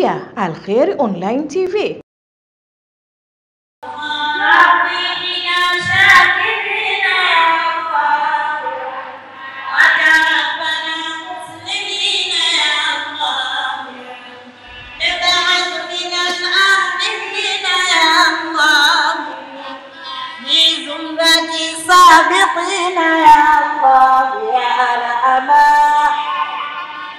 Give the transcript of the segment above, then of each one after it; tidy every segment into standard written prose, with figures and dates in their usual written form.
kupitia Al-Khair Online TV. سابقين يا الله يا أرحم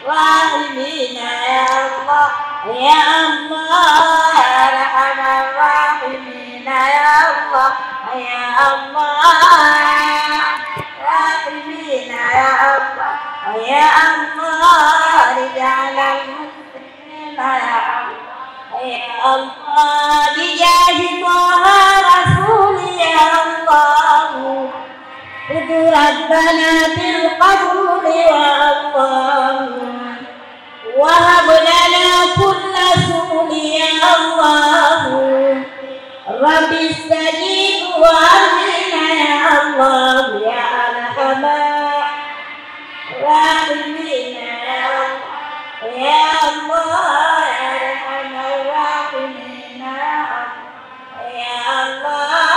الراحمين يا الله يا الله يا أرحم الراحمين يا الله يا الله راحمين يا الله يا الله رجال المسلمين يا الله يا الله بجاه طه رسول يا الله خذ ربنا بالقبول يا الله وهب لنا كل سؤل يا الله رب استجيب وأمنا يا الله يا أرحم الراحمين يا الله يا الله يا أرحم الراحمين يا الله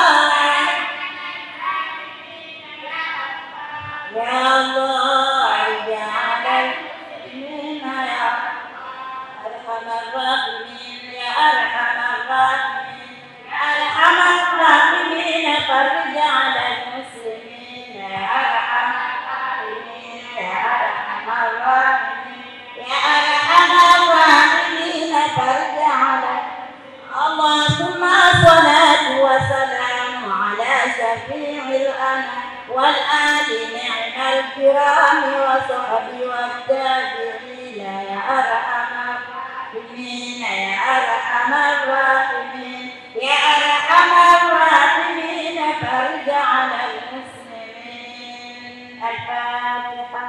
يا الله اجعل المؤمنين يا أرحم الراحمين يا أرحم الراحمين يا أرحم الراحمين فرج على المسلمين يا أرحم الراحمين يا أرحم الراحمين يا أرحم الراحمين فرج على الله ثم صلاة وسلام على شفيع الأنام والآل نعم الكرام وصحبه والتابعين يا أرحم الراحمين يا أرحم الراحمين يا أرحم الراحمين فرج على المسلمين. الفاتحة.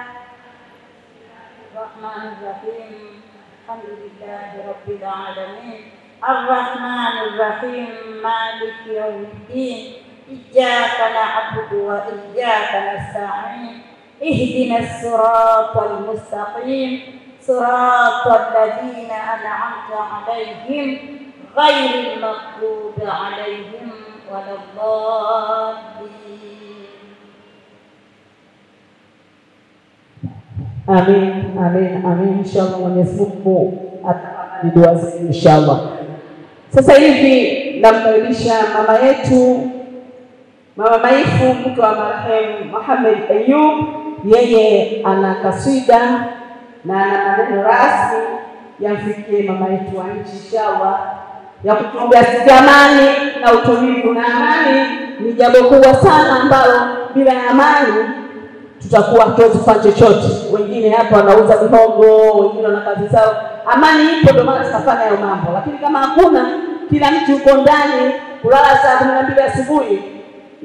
الرحمن الرحيم الحمد لله رب العالمين الرحمن الرحيم مالك يوم الدين إياك نعبد وإياك نستعين اهدنا الصراط المستقيم صراط الذين أنعمت عليهم غير المغضوب عليهم ولا الضالين. Amin, amin, amin. Inshallah Mwenyezi Mungu atakubali dua zetu inshallah. Sasa hivi namkaribisha mama yetu Mama Maifu, mke wa marehemu Muhammad Ayub. Yeye ana kaswida na ana maneno rasmi yamfikie mama yetu wa nchi inshallah, ya kutuombea amani na utulivu. Na amani ni jambo kubwa sana ambalo bila amani tutakuwa hatuwezi kufanya chochote. Wengine hapa wanauza mihogo, wengine wana kazi zao. Amani ipo ndio maana tunafanya hayo mambo, lakini kama hakuna, kila mtu yuko ndani kulala saa 12 asubuhi,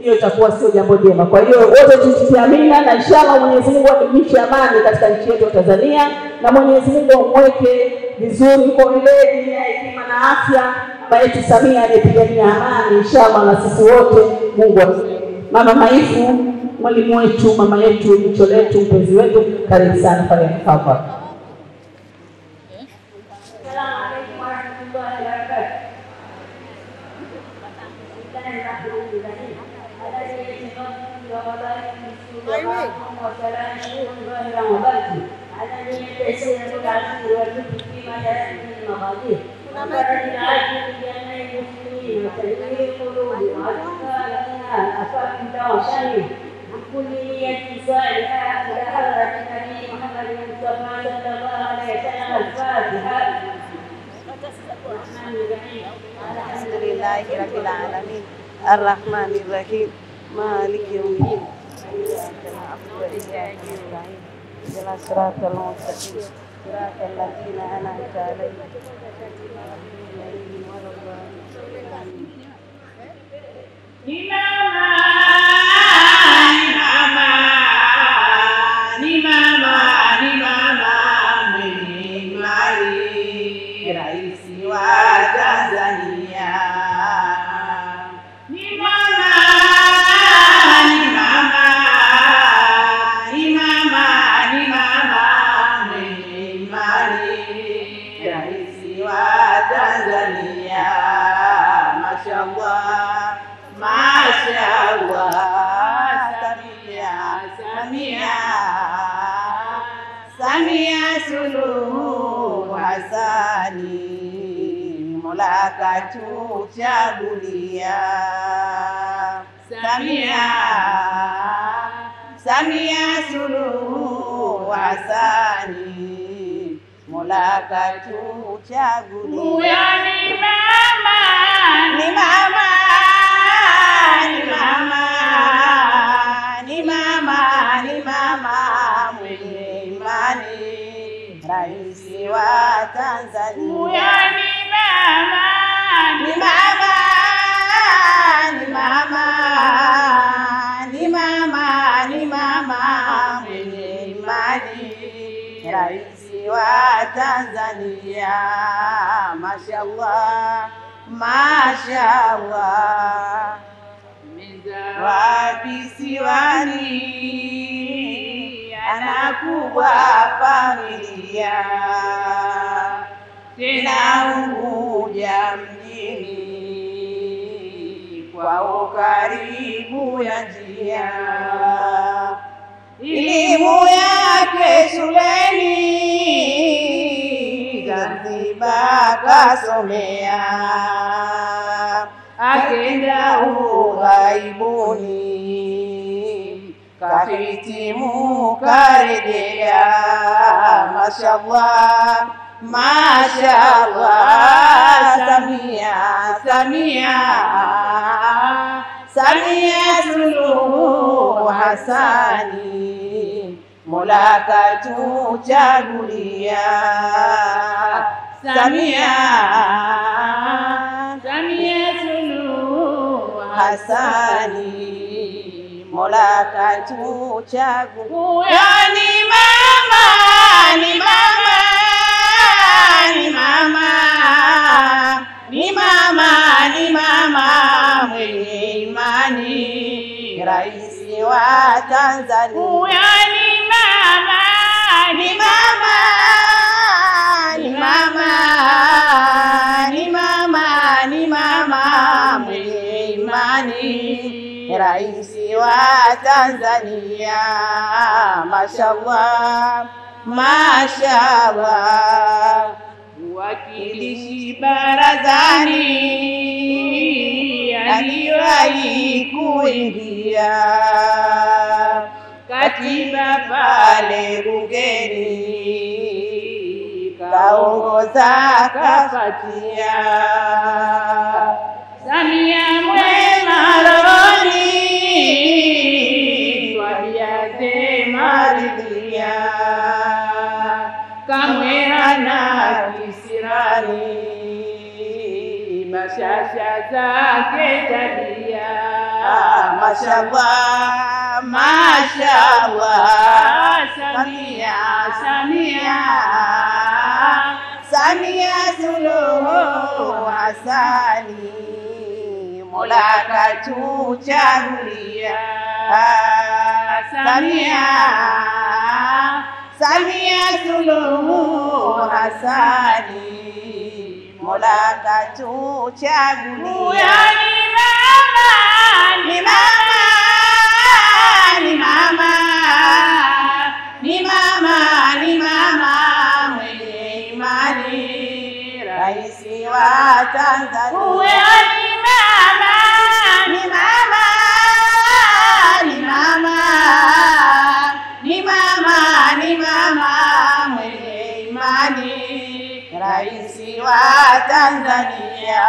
hiyo itakuwa sio jambo jema. Kwa hiyo wote tusiamina, na inshallah Mwenyezi Mungu atumishe amani katika nchi yetu ya Tanzania, na Mwenyezi Mungu amweke vizuri kwa weledi na hekima na afya baba yetu Samia aliyepigania amani inshallah, na sisi wote Mungu atusaidie. Mama Maifu, mwalimu wetu, mama yetu, jicho letu, mpenzi wetu, karibu sana pale hapa. Alhamdulillahirabbil alamin arrahmanir rahim maliki yaumiddin iyyaka na'budu wa iyyaka nasta'in ihdinas siratal mustaqim siratal ladzina an'amta 'alaihim ghairil maghdubi 'alaihim. Raisi wa Tanzania ni mama, ni mama, ni mama, ni mama, ni mama, raisi wa mashallah, mashallah. Samia, Samia, Samia Suluhu Hasani, Mola katuchagulia. Samia, Samia Suluhu Hasani, Mola katuchagulia. Ni mama, Ni mama, ni mama, ni mama, ni mama mwenye imani, Raisi wa Tanzania. ni mama, Ni mama, ni mama, ni mama, ni mama mwenye imani, Raisi wa Tanzania. Mashallah, mashallah. Wapisiwani anakubwa familia, tena Unguja mjini kwa ukaribu ya njia. Elimu yake shuleni Zanzibar kasomea, akenda ughaibuni kahitimu karejea. Mashallah, mashallah. Samia, Samia, Samia Suluhu Hasani, Mola katuchagulia. Samia, Samia Suluhu Hasani, Mola katuchagulia. ni mama, Ni mama, ni mama, ni mama, ni mama mwenye imani, Raisi wa Tanzania. ni mama, Ni mama, ni mama, ni mama, ni mama mwenye imani, Raisi wa Tanzania. Mashallah, mashallah. Wakilishi barazani aliwahi kuingia, katiba pale bungeni kaongoza kafatia. Samia Mwema rohoni twaviaze maridhia, kamwe hana kisirani, bashasha zake tabia. Mashallah, mashallah. Samia, Samia, Samia Suluhu Hasani, Mola katuchagulia. Samia, Samia Suluhu Hasani, Mola katuchagulia. Ni mama, ni mama, ni mama, ni mama mwenye imani, Raisi wa Tanzania. Ni mama, ni mama, ni mama, ni mama, ni mama mwenye imani, Raisi wa Tanzania.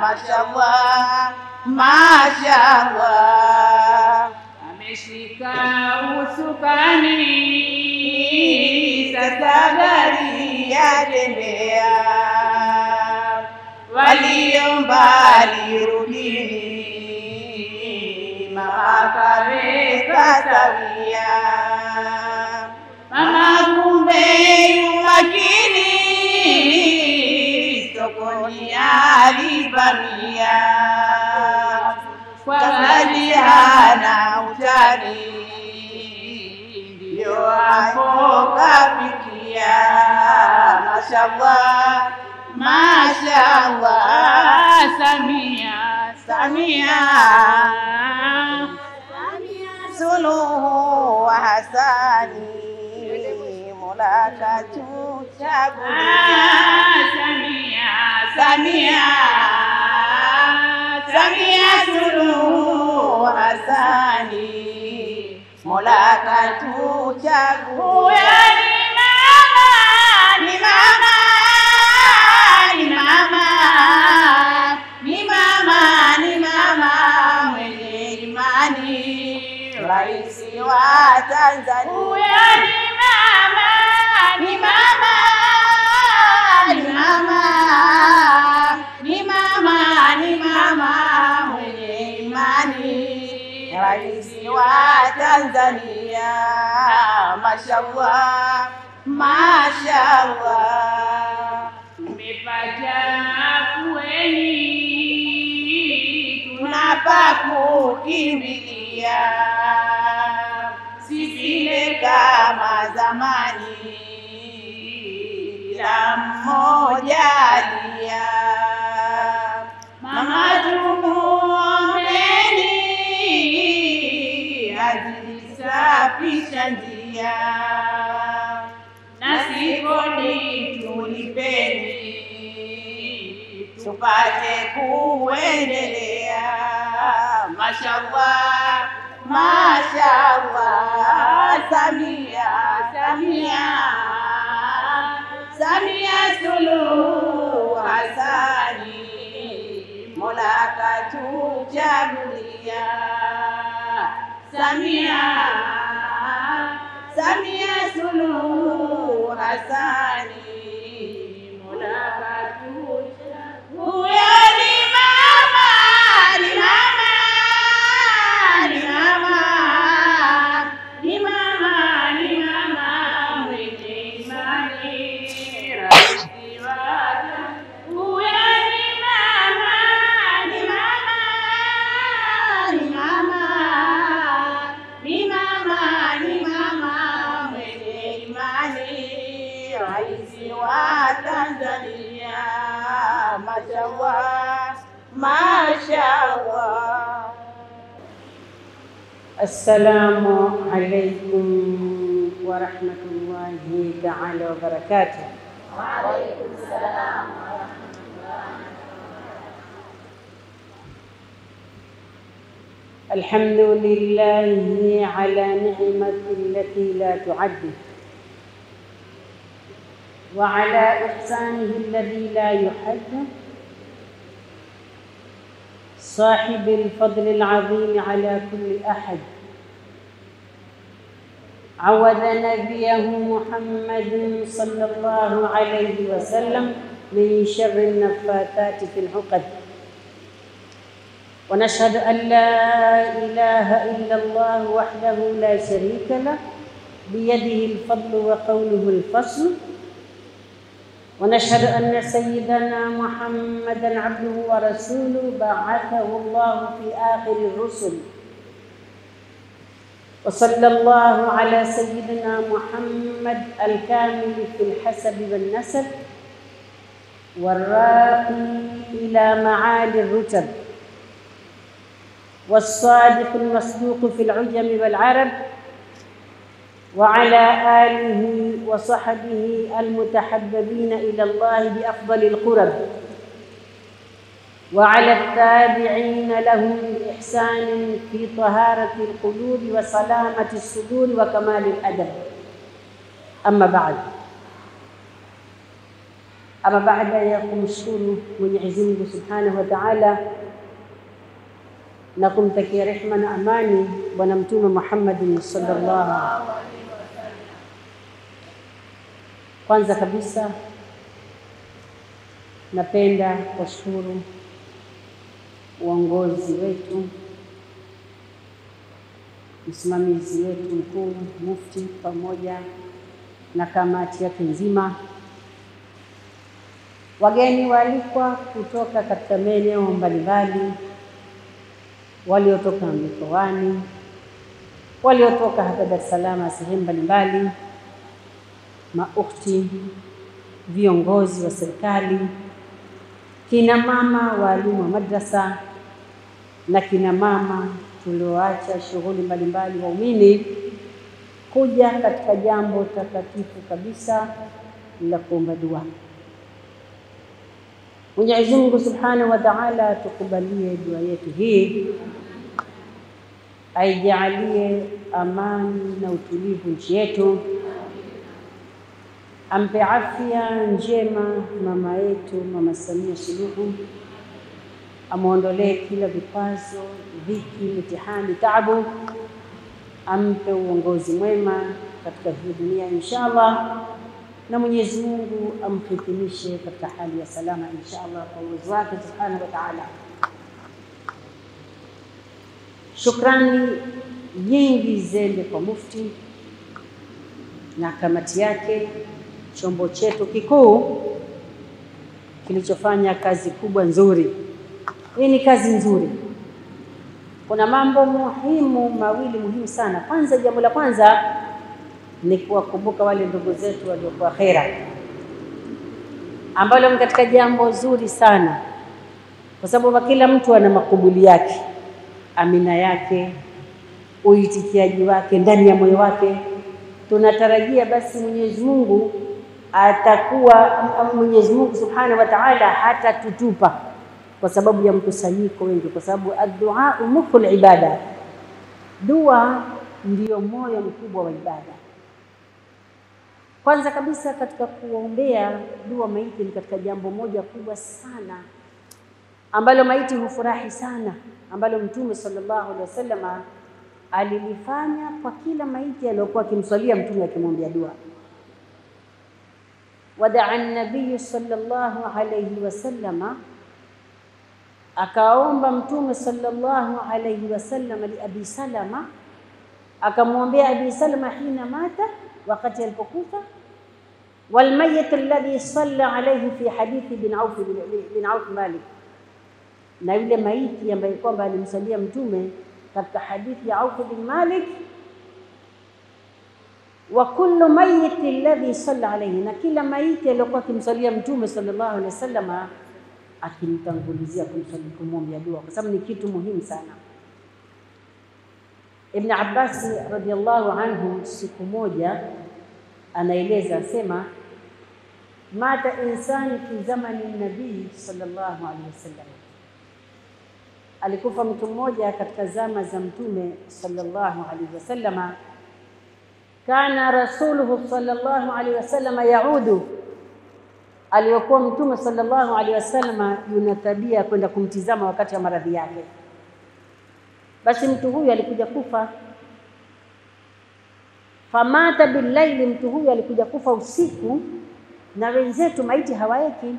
Mashallah, mashallah. ameshika usukani, Sasa gari yatembea, walio mbali rudini, mama kaweka sawia. Mama kumbe umakini, sokoni alivamia, kwa gari hana utani, ndio hapo kafikia. Mashallah, mashallah. Samia, Samia Suluhu Hassani, Mola katuchagulia. Samia, Samia Suluhu Hassani, Mola katuchagulia. Ni mama, ni mama, ni mama, ni mama mwenye imani, rais wa Tanzania. Ni mama, ni mama, ni mama, ni mama mwenye imani, rais wa Tanzania. Mashallah, mashallah. umepata afueni, Tunapa kukimbilia, si vile kama zamani, kila mmoja alia. Mama tumuombeni, azisafisha njia, na sikoni tulipeni, tupate kuendelea. Mashallah, mashallah. Samia, Samia, Samia Suluhu Hassani, Mola katuchagulia. Samia, Samia Suluhu Hassani, Mola katuchagulia. Huyo ni mama, ni mama, ni mama, ni mama, ni mama mwenye imani, rais wa Tanzania. Huyo ni mama, ni mama, ni mama, ni mama, ni mama mwenye imani, rais wa Tanzania. Mashallah, mashallah. Assalamu alaikum wa rahmatullahi ta'ala wa barakatuh. الحمد لله على نعمة التي لا تعد، وعلى إحسانه الذي لا يحد، صاحب الفضل العظيم على كل أحد. عوذ نبيه محمد صلى الله عليه وسلم من شر النفاثات في العقد. ونشهد أن لا إله إلا الله وحده لا شريك له، بيده الفضل وقوله الفصل. ونشهد أن سيدنا محمدًا عبده ورسوله، بعثه الله في آخر الرسل. وصلى الله على سيدنا محمد الكامل في الحسب والنسب، والراقي إلى معالي الرتب، والصادق المصدوق في العجم والعرب، وعلى آله وصحبه المتحببين إلى الله بأفضل القرب، وعلى التابعين لهم بإحسان في طهارة القلوب وسلامة الصدور وكمال الأدب. أما بعد ya kumshukuru Mwenyezi Mungu Subhanahu wa Ta'ala na kumtakia rehema na amani Bwana Mtume Muhammad sallallahu alaihi wasallam. Kwanza kabisa napenda kushukuru uongozi wetu, msimamizi wetu mkuu Mufti pamoja na kamati yake nzima, wageni waalikwa kutoka katika maeneo mbalimbali, waliotoka mikoani, waliotoka hapa Dar es Salaam, sehemu mbalimbali, maukti, viongozi wa serikali, kina mama walimu wa madrasa na kina mama tulioacha shughuli mbalimbali waumini kuja katika jambo takatifu kabisa la kuomba dua. Mwenyezi Mungu Subhanahu wa Ta'ala tukubalie dua yetu hii, aijalie amani na utulivu nchi yetu, ampe afya njema mama yetu Mama Samia Suluhu, amuondolee kila vikwazo, dhiki, mitihani, taabu, ampe uongozi mwema katika hii dunia inshallah, na Mwenyezi Mungu amhitimishe katika hali ya salama inshallah kwa uwezo wake Subhanahu wa Ta'ala. Shukrani nyingi zende kwa Mufti na kamati yake, chombo chetu kikuu kilichofanya kazi kubwa nzuri. Hii ni kazi nzuri. Kuna mambo mawili muhimu sana. Kwanza, jambo la kwanza ni kuwakumbuka wale ndugu zetu waliokuwa khera, ambalo katika jambo zuri sana, kwa sababu kila mtu ana makubuli yake, amina yake, uitikiaji wake ndani ya moyo wake. Tunatarajia basi Mwenyezi Mungu Mwenyezi Mungu Subhanahu wa Ta'ala hatatutupa kwa sababu ya mkusanyiko wengi, kwa sababu ad-du'a mukhul ibada, dua ndio moyo mkubwa wa ibada. Kwanza kabisa katika kuombea dua maiti ni katika jambo moja kubwa sana ambalo maiti hufurahi sana, ambalo Mtume sallallahu alaihi wasallam alilifanya kwa kila maiti aliyokuwa akimswalia Mtume akimwombea dua. Wadaa an-nabiy sallallahu alaihi wasallam, akaomba Mtume sallallahu alaihi wasallam li Abi Salama, akamwombea Abi Salama hina mata, wakati alipokufa, wal mayyit alladhi salla alayhi fi hadithi bin Auf Malik, na yule maiti ambaye kwamba alimsalia Mtume katika hadithi ya Auf bin Malik, wa kullu mayyit alladhi salla alayhi, na kila maiti aliyokuwa akimsalia Mtume sallallahu alaihi wasallam akimtangulizia kumwombea dua, kwa sababu ni kitu muhimu sana. Ibn Abbas radhiyallahu anhu siku moja anaeleza, asema mata insani fi zamani nabii sallallahu alaihi wasallam, alikufa mtu mmoja katika zama za Mtume sallallahu alaihi wasallam. Kana rasuluhu sallallahu alaihi wasallam yaudu, aliyokuwa Mtume sallallahu alaihi wasallam yuna tabia kwenda kumtizama wakati wa maradhi yake. Basi mtu huyu alikuja kufa, famata billaili, mtu huyu alikuja kufa usiku, na wenzetu maiti hawaeki.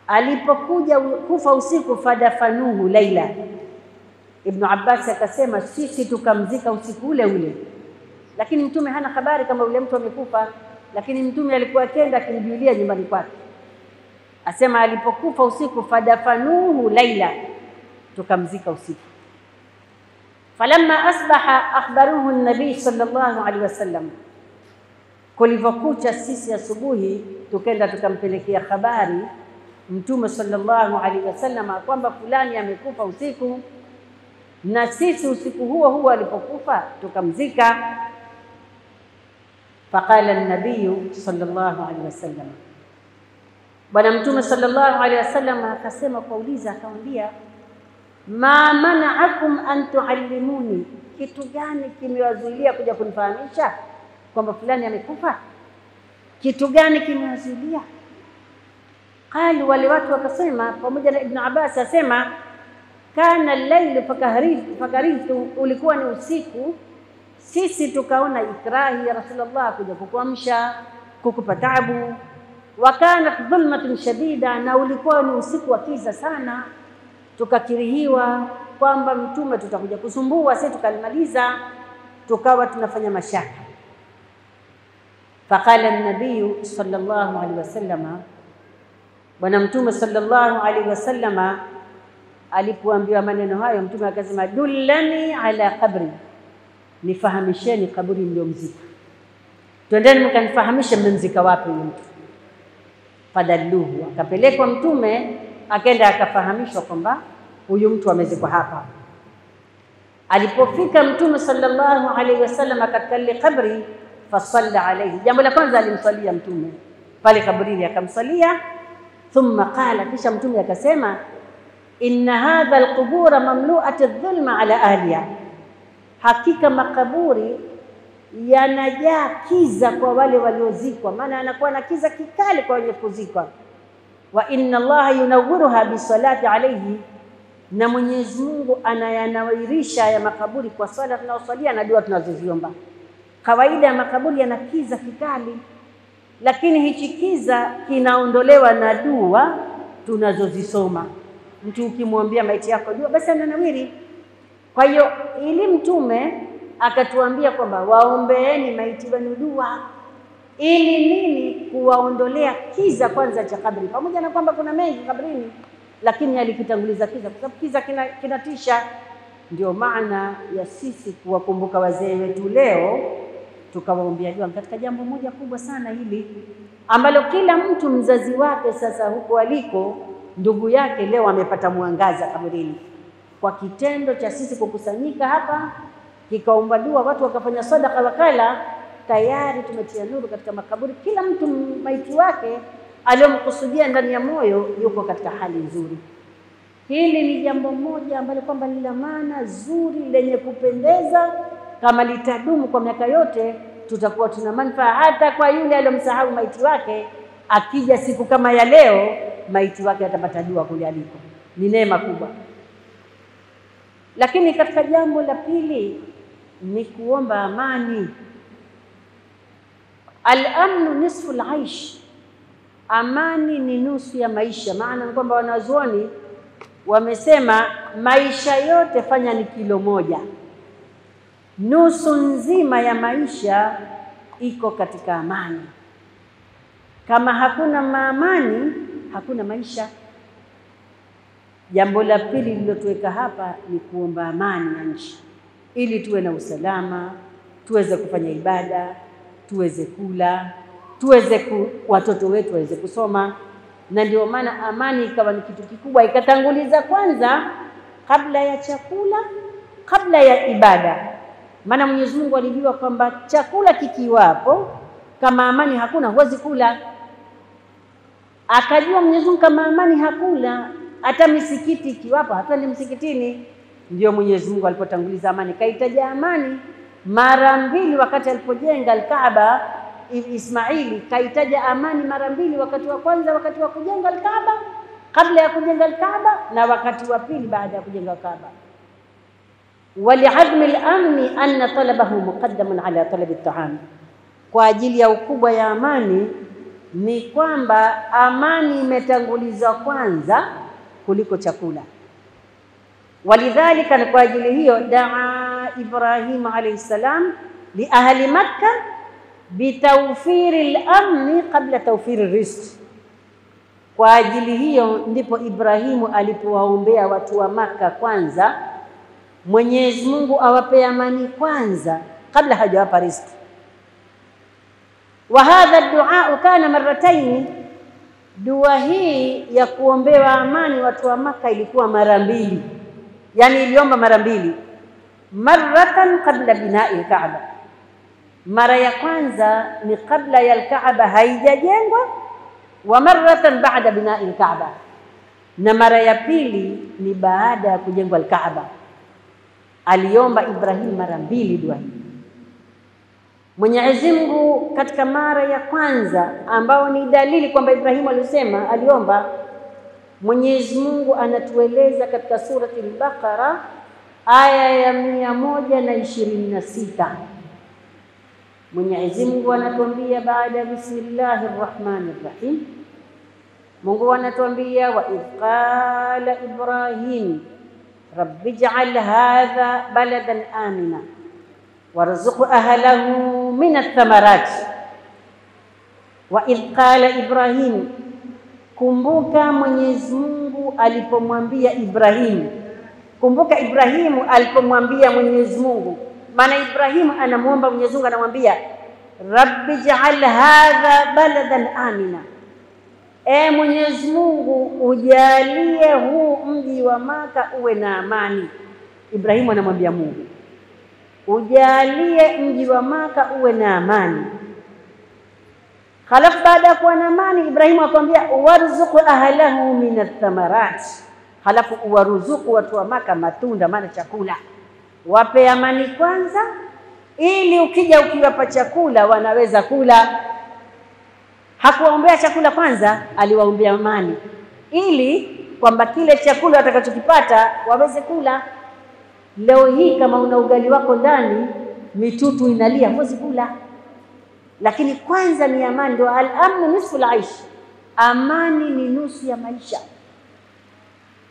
Alipokuja kufa usiku, fadafanuhu laila, Ibn Abbas akasema sisi tukamzika usiku ule ule, lakini Mtume hana habari kama yule mtu amekufa, lakini Mtume alikuwa akenda akimjulia nyumbani kwake. Asema alipokufa usiku, fadafanuhu laila, tukamzika usiku. Falamma asbaha akhbaruhu an-nabii sallallahu alaihi wasallam, kulivyokucha sisi asubuhi tukenda tukampelekea habari Mtume sallallahu alaihi wasallam kwamba fulani amekufa usiku, na sisi usiku huo huo alipokufa tukamzika. Faqala an-nabii sallallahu alaihi wasallam, bwana Mtume sallallahu alaihi wasallam akasema, kauliza akamwambia, ma mana'akum an tuallimuni, kitu gani kimewazuilia kuja kunifahamisha kwamba fulani amekufa? Kitu gani kimewazuilia? Qalu, wale watu wakasema, pamoja na Ibn Abbas asema, kana al-layl fakaritu, ulikuwa ni usiku, sisi tukaona ikrahi ya Rasulullah kuja kukuamsha, kukupa taabu. Wa kanat dhulmatun shadida, na ulikuwa ni usiku wa kiza sana, tukakirihiwa kwamba Mtume tutakuja kusumbua, sisi tukalimaliza, tukawa tunafanya mashaka. Faqala an-nabiy sallallahu alaihi wasallam, bwana Mtume sallallahu alaihi wasallam alipoambiwa maneno hayo, Mtume akasema, dullani ala qabri, nifahamisheni kaburi mliomzika, twendeni mkanifahamishe mmemzika wapi mtu. fadalluhu, akapelekwa Mtume, akaenda akafahamishwa kwamba huyu mtu amezikwa hapa. Alipofika Mtume sallallahu alaihi wasallam katika ile kabri, fasalla alayhi, jambo la kwanza alimswalia Mtume pale kabrini, akamswalia. Thumma qala, kisha Mtume akasema, inna hadha alqubura mamlu'at adh-dhulma ala ahliha, hakika makaburi yanajaa kiza kwa wale waliozikwa, maana anakuwa na kiza kikali kwa wenye kuzikwa. Wa inna Allaha yunawwiruha bisalati alayhi, na Mwenyezi Mungu anayanawirisha ya makaburi kwa swala tunaoswalia na dua tunazoziomba. Kawaida ya makaburi yana kiza kikali, lakini hichi kiza kinaondolewa na dua tunazozisoma. Mtu ukimwambia maiti yako dua, basi ananawiri. Kwa hiyo ili Mtume akatuambia kwamba waombeeni maiti wenu dua, ili nini? Kuwaondolea kiza kwanza cha kabri, pamoja na kwamba kuna mengi kabrini, lakini alikitanguliza kiza kwa sababu kiza kinatisha. Ndio maana ya sisi kuwakumbuka wazee wetu leo, tukawaombea dua katika jambo moja kubwa sana hili, ambalo kila mtu mzazi wake sasa huko aliko, ndugu yake leo amepata mwangaza kaburini kwa kitendo cha sisi kukusanyika hapa, kikaomba dua, watu wakafanya sadaka, wakala, tayari tumetia nuru katika makaburi. Kila mtu maiti wake aliyomkusudia ndani ya moyo yuko katika hali nzuri. Hili ni jambo moja ambalo kwamba lina maana zuri lenye kupendeza. Kama litadumu kwa miaka yote, tutakuwa tuna manufaa. Hata kwa yule aliyomsahau maiti wake, akija siku kama ya leo, maiti wake atapata dua kule aliko. Ni neema kubwa. Lakini katika jambo la pili ni kuomba amani. Al-amnu nisfu al-aish, amani ni nusu ya maisha. Maana kwamba wanazuoni wamesema maisha yote fanya ni kilo moja, nusu nzima ya maisha iko katika amani. Kama hakuna amani, hakuna maisha. Jambo la pili lililotuweka hapa ni kuomba amani ya nchi, ili tuwe na usalama, tuweze kufanya ibada, tuweze kula, watoto wetu waweze kusoma. Na ndio maana amani ikawa ni kitu kikubwa, ikatanguliza kwanza kabla ya chakula, kabla ya ibada. Maana Mwenyezi Mungu alijua kwamba chakula kikiwapo, kama amani hakuna, huwezi kula. Akajua Mwenyezi Mungu kama amani hakuna, hata misikiti ikiwapo hatuendi msikitini. Ndio Mwenyezi Mungu alipotanguliza amani, kaitaja amani mara mbili wakati alipojenga Al-Kaaba. Ismaili kaitaja amani mara mbili, wakati wa kwanza wakati wa kujenga Al-Kaaba, kabla ya kujenga Al-Kaaba, na wakati wa pili baada ya kujenga Al-Kaaba. Wali'admi al-amni anna talabahu muqaddamun ala talabi at-ta'am, kwa ajili ya ukubwa ya amani ni kwamba amani imetangulizwa kwanza kuliko chakula. Walidhalika, na kwa ajili hiyo, daa Ibrahim alayhi salam li ahli Makkah bitawfiri al-amni qabla tawfiri ar-rizq. Kwa ajili hiyo ndipo Ibrahimu alipowaombea watu wa Makkah kwanza Mwenyezi Mungu awape amani kwanza kabla hajawapa riziki. Wa hadha ad-du'a kana marratayn, dua hii ya kuombewa amani watu wa Makkah ilikuwa mara mbili, yani iliomba mara mbili. Marratan qabla bina'i al-Kaaba, mara ya kwanza ni kabla ya al-Kaaba haijajengwa, wa marratan ba'da bina'i al-Kaaba, na mara ya pili ni baada ya kujengwa al-Kaaba. Aliomba Ibrahim mara mbili dua hii. Mwenyezi Mungu katika mara ya kwanza, ambao ni dalili kwamba Ibrahim alisema aliomba, Mwenyezi Mungu anatueleza katika surati al-Baqara aya ya 126. Mwenyezi Mungu anatuambia baada ya bismillahir rahmanir rahim, Mungu anatuambia wa idh qala Ibrahim rabbi ij'al hadha baladan amina warzuq ahlahu min ath-thamarat. Wa idh qala Ibrahim, kumbuka Mwenyezi Mungu alipomwambia Ibrahim. Kumbuka Ibrahimu alipomwambia Mwenyezi Mungu, maana Ibrahimu anamuomba Mwenyezi Mungu, anamwambia rabbi ij'al hadha baladan amina, Mwenyezi Mungu ujalie huu mji wa Maka uwe na amani. Ibrahimu anamwambia Mungu, ujalie mji wa Maka uwe na amani. Halafu baada ya kuwa na amani, Ibrahimu akamwambia warzuqu ahlahu min athamarat, halafu uwaruzuku watu wa Maka matunda, maana chakula. Wape amani kwanza, ili ukija ukiwapa chakula wanaweza kula. Hakuwaombea chakula kwanza, aliwaombea amani, ili kwamba kile chakula watakachokipata waweze kula. Leo hii kama una ugali wako ndani, mitutu inalia, huwezi kula. Lakini kwanza ni amani, ndio al-amnu nisfu al-aish, amani ni nusu ya maisha.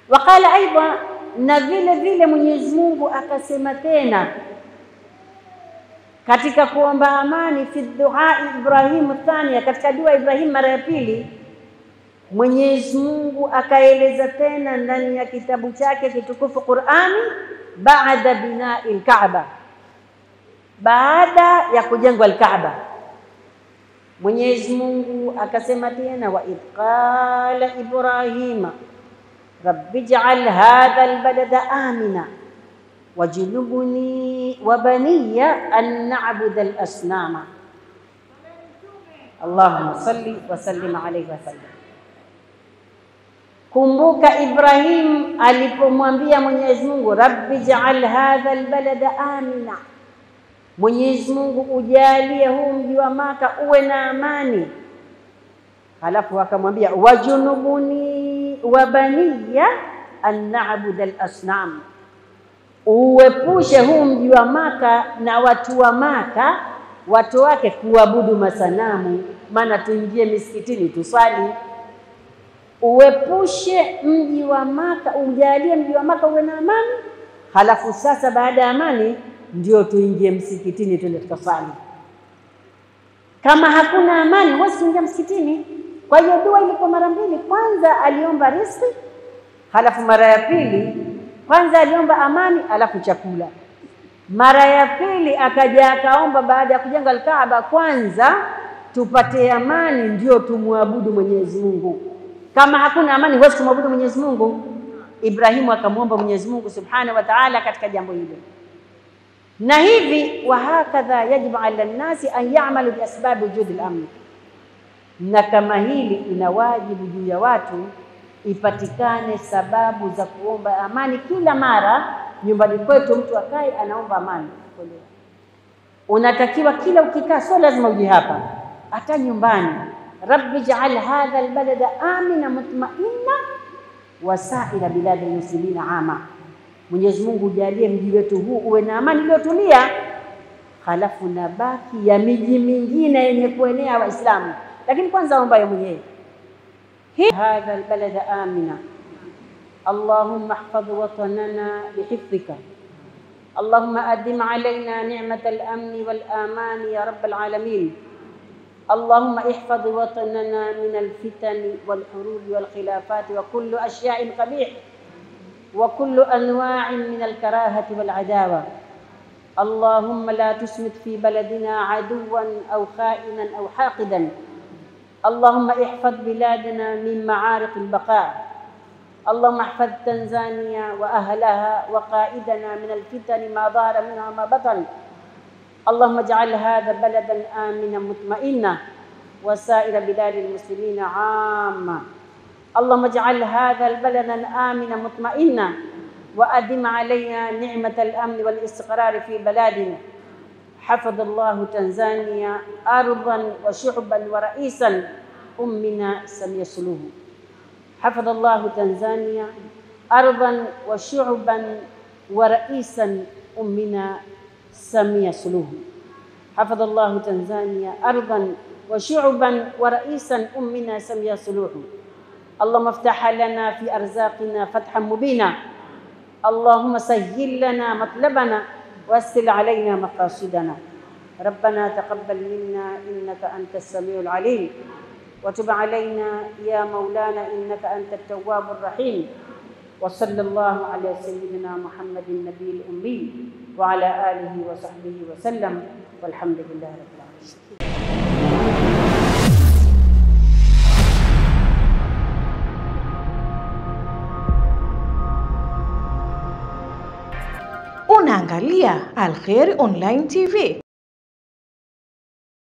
Wakala aidha, na vile vile Mwenyezi Mungu akasema tena katika kuomba amani, fi dua Ibrahim thania, katika dua Ibrahim mara ya pili, Mwenyezi Mungu akaeleza tena ndani ya kitabu chake kitukufu Qur'ani, baada bina'il Kaaba, baada ya kujengwa al-Kaaba, Mwenyezi Mungu akasema tena, wa idh qala Ibrahima rabbi ij'al hadha al-balada amina wajnubni wa baniya an na'budu al-asnama. Allahumma salli wa sallim alayhi wa sallam. Kumbuka Ibrahim alipomwambia Mwenyezi Mungu, rabbi ij'al hadha al-balada amina, Mwenyezi Mungu ujalie huu mji wa Maka uwe na amani. Halafu akamwambia wajnubni wa baniya an na'budu al-asnam, uepushe huu mji wa Maka na watu wa Maka, watu wake kuabudu masanamu, maana tuingie misikitini tuswali. Uepushe mji wa Maka, ujalie mji wa Maka uwe na amani. Halafu sasa baada ya amani ndio tuingie msikitini twende tukaswali. Kama hakuna amani huwezi kuingia msikitini. Kwa hiyo dua ilikuwa mara mbili, kwanza aliomba riziki, halafu mara ya pili kwanza aliomba amani, halafu chakula. Mara ya pili akaja akaomba baada ya kujenga al-Kaaba, kwanza tupate amani ndio tumwabudu Mwenyezi Mungu. Kama hakuna amani huwezi kumwabudu Mwenyezi Mungu. Ibrahimu akamwomba Mwenyezi Mungu Subhanahu wa Ta'ala katika jambo hilo. Na hivi wa hakadha yajibu ala nnasi an ya'malu bi asbab wujud al-amn. Na kama hili ina wajibu juu ya watu ipatikane sababu za kuomba amani kila mara. Nyumbani kwetu mtu akae anaomba amani. Unatakiwa kila ukikaa, sio lazima uje hapa, hata nyumbani, rabbi ij'al hadha albalada amina mutma'inna wa sa'ira biladi muslimina ama, Mwenyezi Mungu ujalie mji wetu huu uwe na amani iliyotulia, halafu na baki ya miji mingine yenye kuenea Waislamu. Lakini kwanza omba yeye mwenyewe, hadha albalada amina اللهم احفظ وطننا بحفظك، اللهم أدم علينا نعمة الأمن والآمان يا رب العالمين، اللهم احفظ وطننا من الفتن والحروب والخلافات وكل أشياء قبيح وكل أنواع من الكراهة والعداوة، اللهم لا تسمت في بلدنا عدوا أو خائنا أو حاقدا، اللهم احفظ بلادنا من معارك البقاء، اللهم احفظ تنزانيا وأهلها وقائدنا من الفتن ما ظهر منها ما بطن، اللهم اجعل هذا بلدا آمنا مطمئنا وسائر بلاد المسلمين عامة، اللهم اجعل هذا البلد آمنا مطمئنا وأدم علينا نعمة الأمن والاستقرار في بلادنا. حفظ الله تنزانيا أرضا وشعبا ورئيسا أمنا سمية سلوه، حفظ الله تنزانيا أرضا وشعبا ورئيسا أمنا سمية سلوه، حفظ الله تنزانيا أرضا وشعبا ورئيسا أمنا سمية سلوه، اللهم افتح لنا في أرزاقنا فتحا مبينا، اللهم سهل لنا مطلبنا واسهل علينا مقاصدنا، ربنا تقبل منا إنك أنت السميع العليم، وتب علينا يا مولانا إنك أنت التواب الرحيم، وصلى الله على سيدنا محمد النبي الأمي وعلى آله وصحبه وسلم، والحمد لله رب العالمين. Unaangalia Al Khair Online TV.